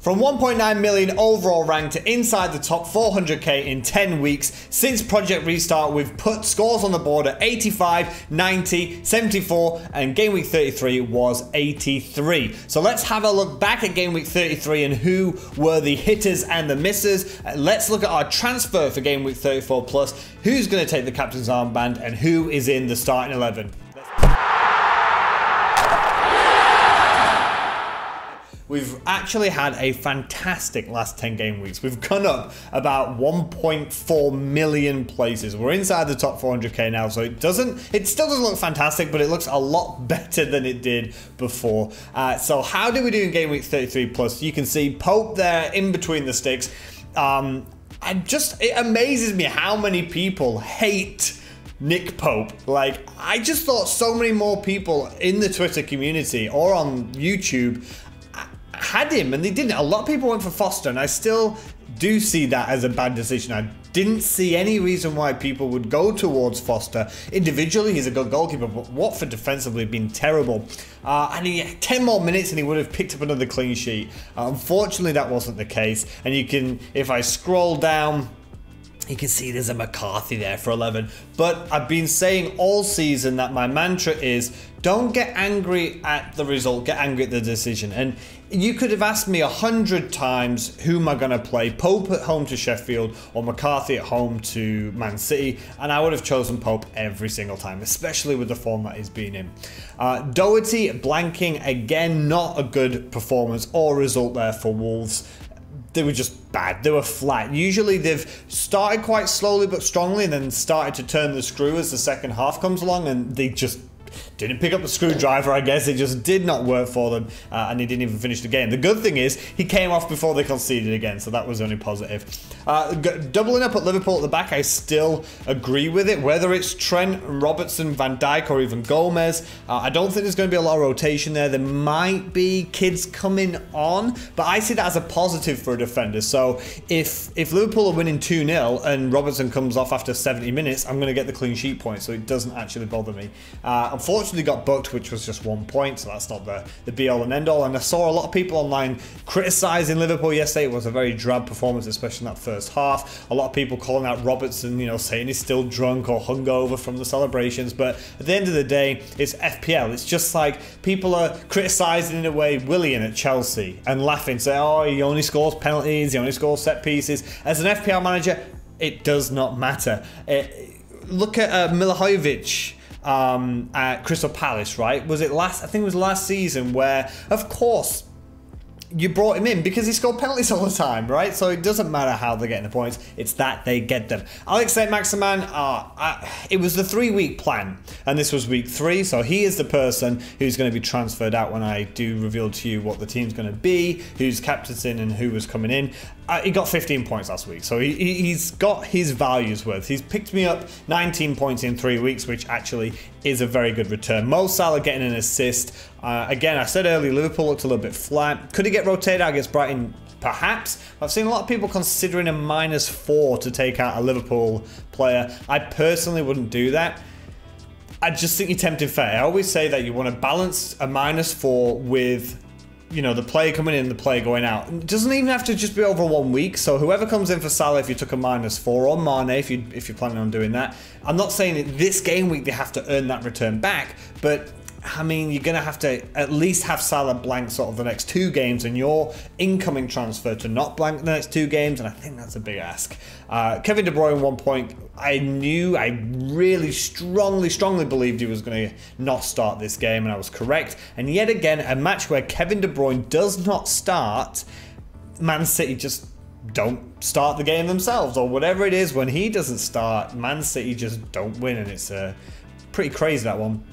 From 1.9 million overall rank to inside the top 400k in 10 weeks, since Project Restart we've put scores on the board at 85, 90, 74 and Game Week 33 was 83. So let's have a look back at Game Week 33 and who were the hitters and the missers. Let's look at our transfer for Game Week 34 plus, who's going to take the captain's armband and who is in the starting 11. We've actually had a fantastic last 10 game weeks. We've gone up about 1.4 million places. We're inside the top 400k now, so it still doesn't look fantastic, but it looks a lot better than it did before. So how do we do in Game Week 33 plus? You can see Pope there in between the sticks. It amazes me how many people hate Nick Pope. Like, I just thought so many more people in the Twitter community or on YouTube had him, and they didn't. A lot of people went for Foster, and I still do see that as a bad decision. I didn't see any reason why people would go towards Foster. Individually, he's a good goalkeeper, but Watford defensively have been terrible. And he had 10 more minutes and he would have picked up another clean sheet. Unfortunately, that wasn't the case. And you can, if I scroll down, you can see there's a McCarthy there for 11. But I've been saying all season that my mantra is don't get angry at the result, get angry at the decision. And you could have asked me 100 times who am I going to play, Pope at home to Sheffield or McCarthy at home to Man City, and I would have chosen Pope every single time, especially with the form that he's been in. Doherty blanking again, not a good performance or result there for Wolves. They were just bad. They were flat. Usually they've started quite slowly but strongly and then started to turn the screw as the second half comes along, and they just didn't pick up the screwdriver, I guess. It just did not work for them, and he didn't even finish the game. The good thing is he came off before they conceded again, so that was only positive. Doubling up at Liverpool at the back, I still agree with it. Whether it's Trent, Robertson, Van Dijk, or even Gomez, I don't think there's going to be a lot of rotation there. There might be kids coming on, but I see that as a positive for a defender. So if Liverpool are winning 2-0 and Robertson comes off after 70 minutes, I'm going to get the clean sheet point, so it doesn't actually bother me. Unfortunately got booked, which was just 1 point, so that's not the be-all and end-all. And I saw a lot of people online criticising Liverpool yesterday. It was a very drab performance, especially in that first half. A lot of people calling out Robertson, you know, saying he's still drunk or hungover from the celebrations. But at the end of the day, it's FPL. It's just like people are criticising in a way Willian at Chelsea and laughing, saying, oh, he only scores penalties, he only scores set pieces. As an FPL manager, it does not matter. Look at Milivojevic at Crystal Palace, right? Was it last? I think it was last season where, of course, you brought him in because he scored penalties all the time, right? So it doesn't matter how they're getting the points, it's that they get them. Alex Saint-Maximin, it was the 3-week plan, and this was week 3, so he is the person who's going to be transferred out when I do reveal to you what the team's going to be, who's captaining and who was coming in. He got 15 points last week, so he's got his values worth. He's picked me up 19 points in 3 weeks, which actually is a very good return. Mo Salah getting an assist. Again, I said earlier, Liverpool looked a little bit flat. Could he get rotated out against Brighton? Perhaps. I've seen a lot of people considering a -4 to take out a Liverpool player. I personally wouldn't do that. I just think you're tempting fate. I always say that you want to balance a -4 with, you know, the player coming in, the player going out. It doesn't even have to just be over 1 week. So whoever comes in for Salah, if you took a -4, or Mane, if you're planning on doing that, I'm not saying that this game week they have to earn that return back, but I mean, you're going to have to at least have Salah blank sort of the next 2 games and your incoming transfer to not blank the next 2 games, and I think that's a big ask. Kevin De Bruyne, 1 point. I really strongly believed he was going to not start this game, and I was correct. And yet again, a match where Kevin De Bruyne does not start, Man City just don't start the game themselves, or whatever it is, when he doesn't start, Man City just don't win, and it's pretty crazy, that one.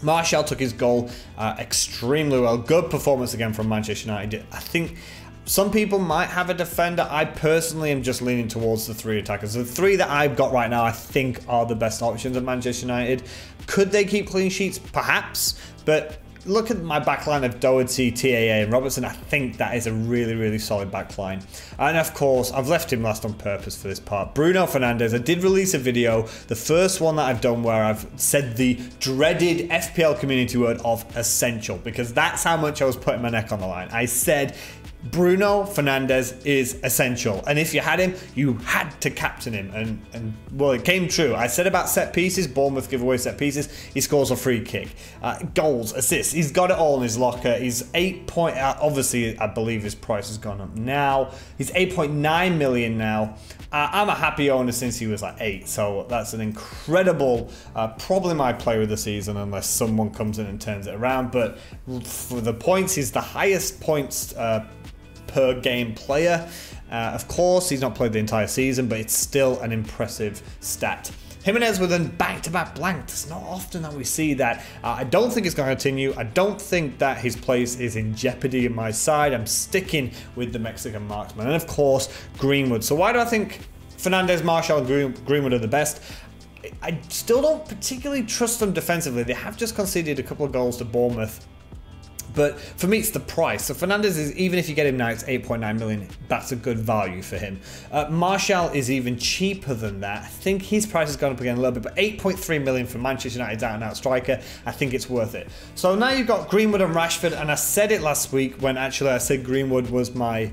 Martial took his goal extremely well. Good performance again from Manchester United. I think some people might have a defender. I personally am just leaning towards the 3 attackers. The 3 that I've got right now I think are the best options at Manchester United. Could they keep clean sheets? Perhaps. But look at my backline of Doherty, TAA and Robertson. I think that is a really solid backline. And of course, I've left him last on purpose for this part. Bruno Fernandes. I did release a video, the first one that I've done, where I've said the dreaded FPL community word of essential, because that's how much I was putting my neck on the line. I said Bruno Fernandes is essential, and if you had him, you had to captain him, and well, it came true. I said about set pieces, Bournemouth give away set pieces, he scores a free kick, goals, assists, he's got it all in his locker. He's obviously I believe his price has gone up now, he's 8.9 million now. I'm a happy owner since he was like 8, so that's an incredible, probably my player of the season unless someone comes in and turns it around. But for the points, he's the highest points per game player. Of course, he's not played the entire season, but it's still an impressive stat. Jimenez with a back-to-back blank. It's not often that we see that. I don't think it's going to continue. I don't think that his place is in jeopardy in my side. I'm sticking with the Mexican marksman. And of course, Greenwood. So why do I think Fernandes, Martial, and Greenwood are the best? I still don't particularly trust them defensively. They have just conceded a couple of goals to Bournemouth. But for me, it's the price. So Fernandes is, even if you get him now, it's 8.9 million. That's a good value for him. Martial is even cheaper than that. I think his price has gone up again a little bit, but 8.3 million for Manchester United's out-and-out striker. I think it's worth it. So now you've got Greenwood and Ratchford, and I said it last week when actually I said Greenwood was my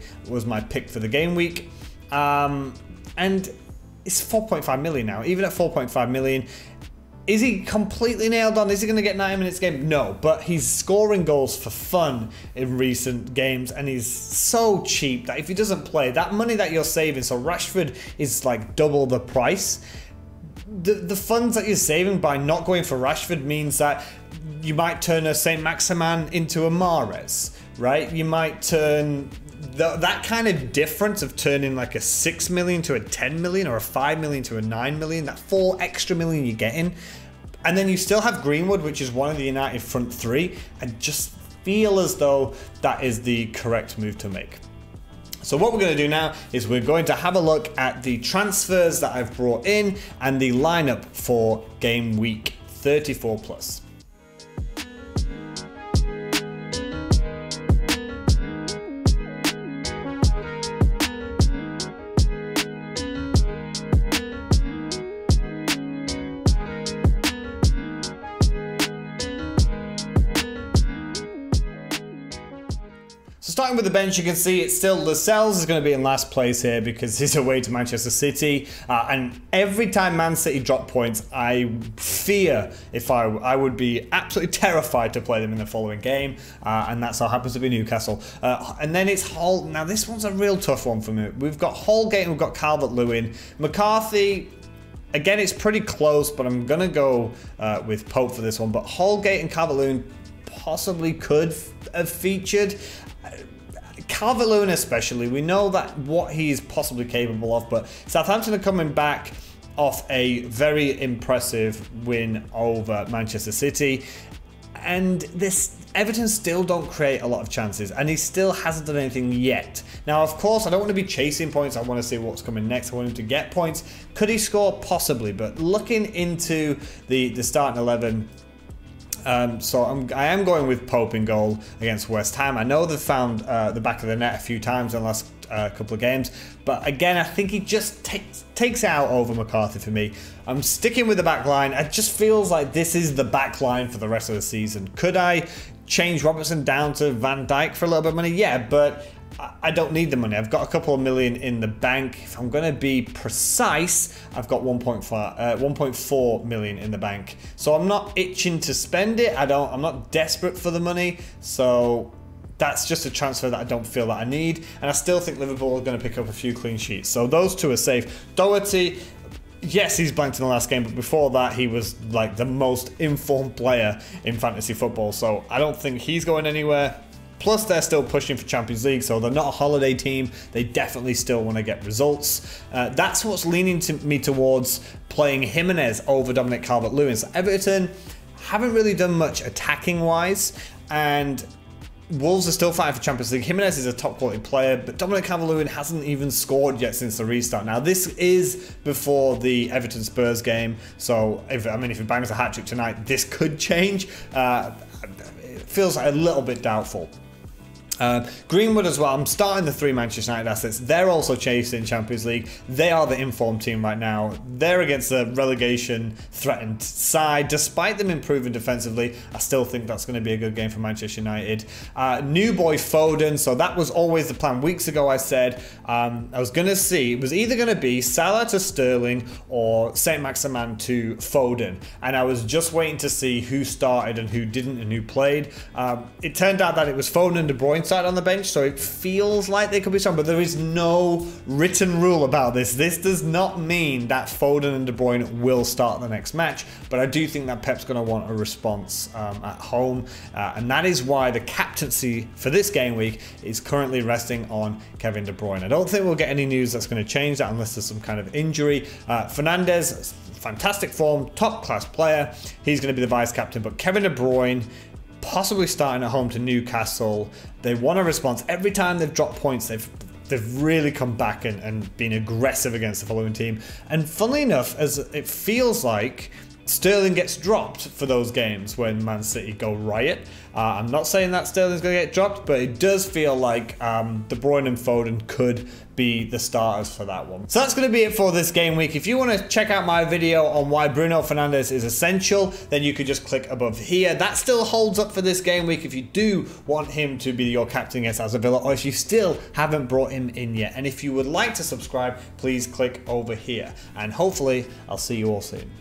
pick for the game week. And it's 4.5 million now. Even at 4.5 million, is he completely nailed on? Is he going to get 90 minutes a game? No, but he's scoring goals for fun in recent games, and he's so cheap that if he doesn't play, that money that you're saving, so Rashford is like double the price. The funds that you're saving by not going for Rashford means that you might turn a Saint Maximin into a Mahrez, right? You might turn that kind of difference of turning like a 6 million to a 10 million or a 5 million to a 9 million, that 4 extra million you're getting. And then you still have Greenwood, which is one of the United front three. I just feel as though that is the correct move to make. So what we're going to do now is we're going to have a look at the transfers that I've brought in and the lineup for game week 34 plus. Starting with the bench, you can see it's still Lascelles is going to be in last place here because he's away to Manchester City. And every time Man City drop points, I fear if I would be absolutely terrified to play them in the following game. And that's how happens to be Newcastle. And then it's Hull. Now, this one's a real tough one for me. We've got Holgate and we've got Calvert-Lewin. McCarthy, again, it's pretty close, but I'm going to go with Pope for this one. But Holgate and Calvert-Lewin possibly could have featured. Calvert-Lewin especially, we know that what he's possibly capable of, but Southampton are coming back off a very impressive win over Manchester City, and Everton still don't create a lot of chances, and he still hasn't done anything yet. Now, of course, I don't want to be chasing points. I want to see what's coming next. I want him to get points. Could he score? Possibly, but looking into the starting 11, so I am going with Pope in goal against West Ham. I know they've found the back of the net a few times in the last couple of games, but again, I think he just takes out over McCarthy for me. I'm sticking with the back line. It just feels like this is the back line for the rest of the season. Could I change Robertson down to Van Dijk for a little bit of money? Yeah, but I don't need the money. I've got a couple of million in the bank. If I'm going to be precise, I've got 1.4 million in the bank. So I'm not itching to spend it. I'm not desperate for the money. So that's just a transfer that I don't feel that I need. And I still think Liverpool are going to pick up a few clean sheets. So those two are safe. Doherty, yes, he's blanked in the last game, but before that, he was like the most informed player in fantasy football. So I don't think he's going anywhere. Plus, they're still pushing for Champions League, so they're not a holiday team. They definitely still want to get results. That's what's leaning me towards playing Jimenez over Dominic Calvert-Lewin. So Everton haven't really done much attacking-wise, and Wolves are still fighting for Champions League. Jimenez is a top-quality player, but Dominic Calvert-Lewin hasn't even scored yet since the restart. Now, this is before the Everton-Spurs game, so if he bangs a hat-trick tonight, this could change. It feels like a little bit doubtful. Greenwood as well. I'm starting the 3 Manchester United assets. They're also chasing Champions League. They are the informed team right now. They're against the relegation threatened side. Despite them improving defensively, I still think that's going to be a good game for Manchester United. New boy Foden. So that was always the plan. Weeks ago I said I was going to see, it was either going to be Salah to Sterling or Saint Maximin to Foden. And I was just waiting to see who started and who didn't and who played. It turned out that it was Foden and De Bruyne side on the bench, so it feels like they could be strong, but there is no written rule about this. This does not mean that Foden and De Bruyne will start the next match, but I do think that Pep's going to want a response at home, and that is why the captaincy for this game week is currently resting on Kevin De Bruyne. I don't think we'll get any news that's going to change that unless there's some kind of injury. Fernandes, fantastic form, top class player. He's going to be the vice captain, but Kevin De Bruyne possibly starting at home to Newcastle. They want a response. Every time they've dropped points, they've really come back and been aggressive against the following team. And funnily enough, as it feels like Sterling gets dropped for those games when Man City go riot. I'm not saying that Sterling's going to get dropped, but it does feel like De Bruyne and Foden could be the starters for that one. So that's going to be it for this game week. If you want to check out my video on why Bruno Fernandes is essential, then you could just click above here. That still holds up for this game week if you do want him to be your captain against Aston Villa, or if you still haven't brought him in yet. And if you would like to subscribe, please click over here. And hopefully I'll see you all soon.